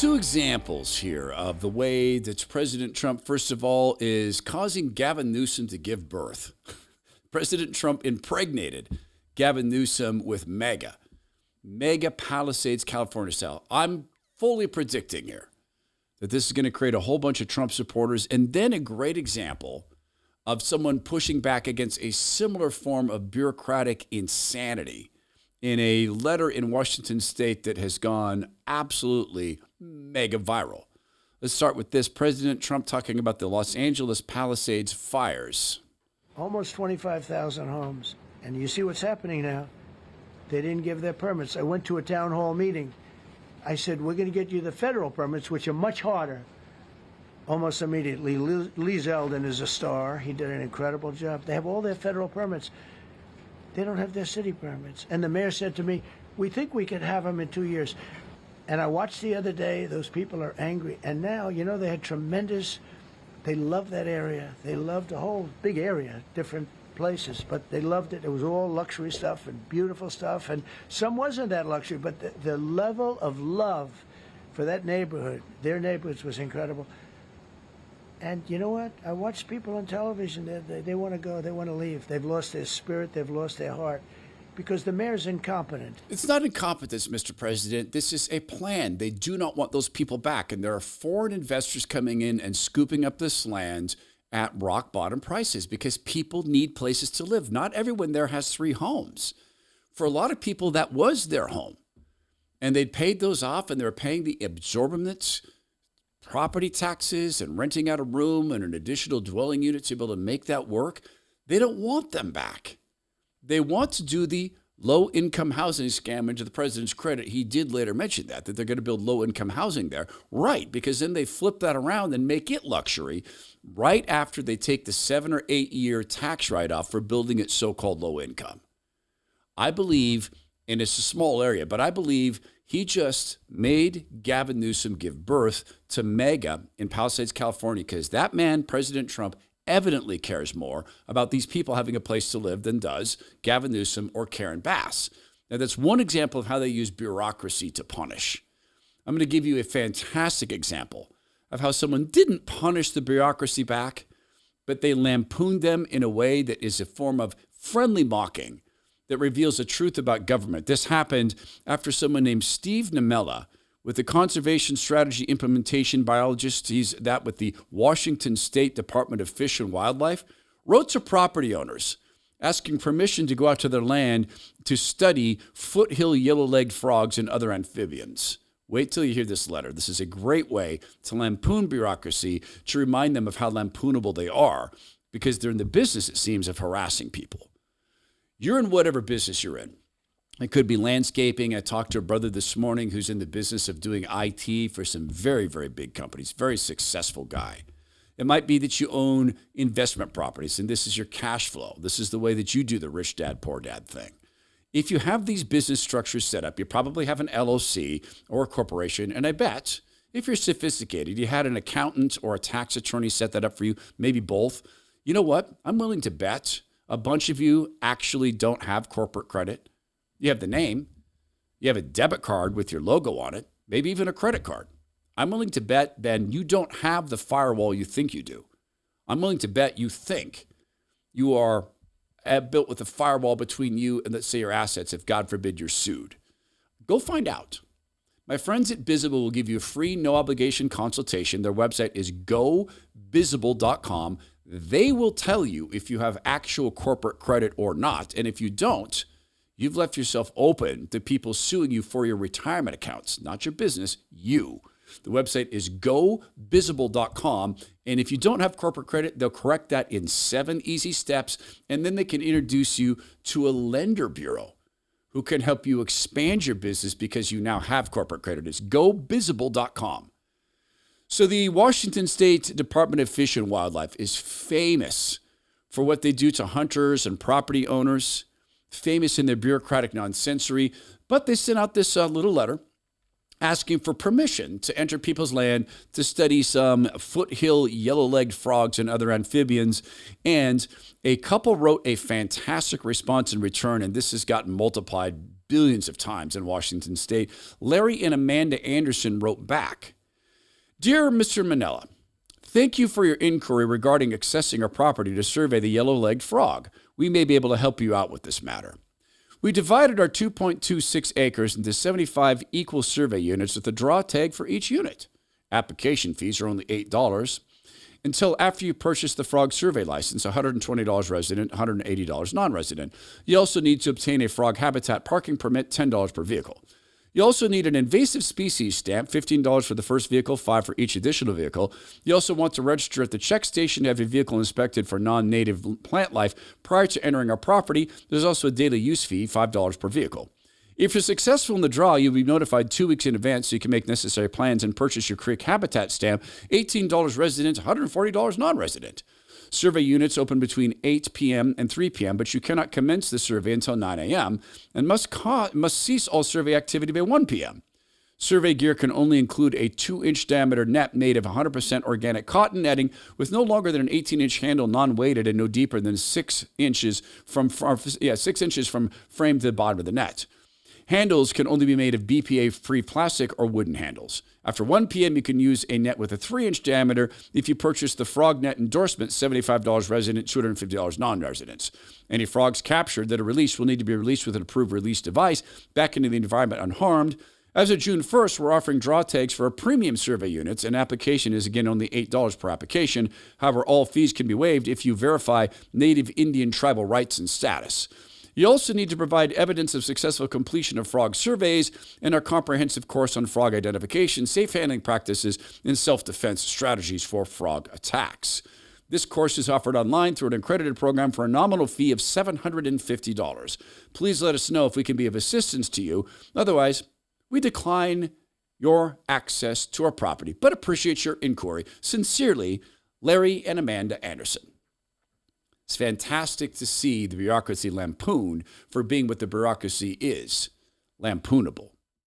Two examples here of the way that President Trump, first of all, is causing Gavin Newsom to give birth. President Trump impregnated Gavin Newsom with MAGA Palisades, California style. I'm fully predicting here that this is going to create a whole bunch of Trump supporters, and then a great example of someone pushing back against a similar form of bureaucratic insanity in a letter in Washington State that has gone absolutely mega viral. Let's start with this. President Trump talking about the Los Angeles Palisades fires. Almost 25,000 homes. And you see what's happening now. They didn't give their permits. I went to a town hall meeting. I said, we're going to get you the federal permits, which are much harder. Almost immediately, Lee Zeldin is a star. He did an incredible job. They have all their federal permits. They don't have their city permits. And the mayor said to me, we think we could have them in 2 years. And I watched the other day, those people are angry. And now, you know, they had they love that area. They loved the whole big area, different places, but they loved it. It was all luxury stuff and beautiful stuff. And some wasn't that luxury, but the level of love for that neighborhood, their neighborhoods, was incredible. And you know what? I watch people on television. They want to go. They want to leave. They've lost their spirit. They've lost their heart because the mayor's incompetent. It's not incompetence, Mr. President. This is a plan. They do not want those people back. And there are foreign investors coming in and scooping up this land at rock bottom prices because people need places to live. Not everyone there has 3 homes. For a lot of people, that was their home. And they'd paid those off, and they were paying the exorbitant property taxes and renting out a room and an additional dwelling unit to be able to make that work. They don't want them back. They want to do the low-income housing scam. And to the president's credit, he did later mention that they're going to build low-income housing there. Right, because then they flip that around and make it luxury right after they take the 7 or 8 year tax write-off for building it so-called low-income. I believe, and it's a small area, but I believe he just made Gavin Newsom give birth to MAGA in Palisades, California, because that man, President Trump, evidently cares more about these people having a place to live than does Gavin Newsom or Karen Bass. Now, that's one example of how they use bureaucracy to punish. I'm going to give you a fantastic example of how someone didn't punish the bureaucracy back, but they lampooned them in a way that is a form of friendly mocking that reveals the truth about government. This happened after someone named Steve Namella, with the conservation strategy implementation biologist, he's that with the Washington State Department of Fish and Wildlife, wrote to property owners asking permission to go out to their land to study foothill yellow-legged frogs and other amphibians. Wait till you hear this letter. This is a great way to lampoon bureaucracy, to remind them of how lampoonable they are, because they're in the business, it seems, of harassing people. You're in whatever business you're in. It could be landscaping. I talked to a brother this morning who's in the business of doing IT for some very, very big companies, very successful guy. It might be that you own investment properties, and this is your cash flow. This is the way that you do the rich dad, poor dad thing. If you have these business structures set up, you probably have an LLC or a corporation, and I bet if you're sophisticated, you had an accountant or a tax attorney set that up for you, maybe both. You know what? I'm willing to bet a bunch of you actually don't have corporate credit. You have the name. You have a debit card with your logo on it, maybe even a credit card. I'm willing to bet, Ben, you don't have the firewall you think you do. I'm willing to bet you think you are built with a firewall between you and, let's say, your assets if, God forbid, you're sued. Go find out. My friends at Bizible will give you a free, no-obligation consultation. Their website is gobizible.com. They will tell you if you have actual corporate credit or not. And if you don't, you've left yourself open to people suing you for your retirement accounts, not your business, you. The website is gobizible.com. And if you don't have corporate credit, they'll correct that in 7 easy steps. And then they can introduce you to a lender bureau who can help you expand your business because you now have corporate credit. It's gobizible.com. So the Washington State Department of Fish and Wildlife is famous for what they do to hunters and property owners, famous in their bureaucratic nonsensory, but they sent out this little letter asking for permission to enter people's land to study some foothill yellow-legged frogs and other amphibians. And a couple wrote a fantastic response in return, and this has gotten multiplied billions of times in Washington State, Larry and Amanda Anderson wrote back, "Dear Mr. Manella, thank you for your inquiry regarding accessing our property to survey the yellow-legged frog. We may be able to help you out with this matter. We divided our 2.26 acres into 75 equal survey units with a draw tag for each unit. Application fees are only $8 until after you purchase the frog survey license, $120 resident, $180 non-resident. You also need to obtain a frog habitat parking permit, $10 per vehicle. You also need an invasive species stamp, $15 for the first vehicle, $5 for each additional vehicle. You also want to register at the check station to have your vehicle inspected for non-native plant life prior to entering our property. There's also a daily use fee, $5 per vehicle. If you're successful in the draw, you'll be notified 2 weeks in advance so you can make necessary plans and purchase your creek habitat stamp, $18 resident, $140 non-resident. Survey units open between 8 p.m. and 3 p.m., but you cannot commence the survey until 9 a.m. and must cease all survey activity by 1 p.m. Survey gear can only include a 2-inch diameter net made of 100% organic cotton netting with no longer than an 18-inch handle, non-weighted, and no deeper than 6 inches from frame to the bottom of the net. Handles can only be made of BPA-free plastic or wooden handles. After 1 p.m., you can use a net with a 3-inch diameter if you purchase the Frog Net endorsement, $75 resident, $250 non-residents. Any frogs captured that are released will need to be released with an approved release device back into the environment unharmed. As of June 1st, we're offering draw tags for our premium survey units, and application is, again, only $8 per application. However, all fees can be waived if you verify Native Indian tribal rights and status. You also need to provide evidence of successful completion of frog surveys and our comprehensive course on frog identification, safe handling practices, and self-defense strategies for frog attacks. This course is offered online through an accredited program for a nominal fee of $750. Please let us know if we can be of assistance to you. Otherwise, we decline your access to our property, but appreciate your inquiry. Sincerely, Larry and Amanda Anderson. It's fantastic to see the bureaucracy lampooned for being what the bureaucracy is, lampoonable.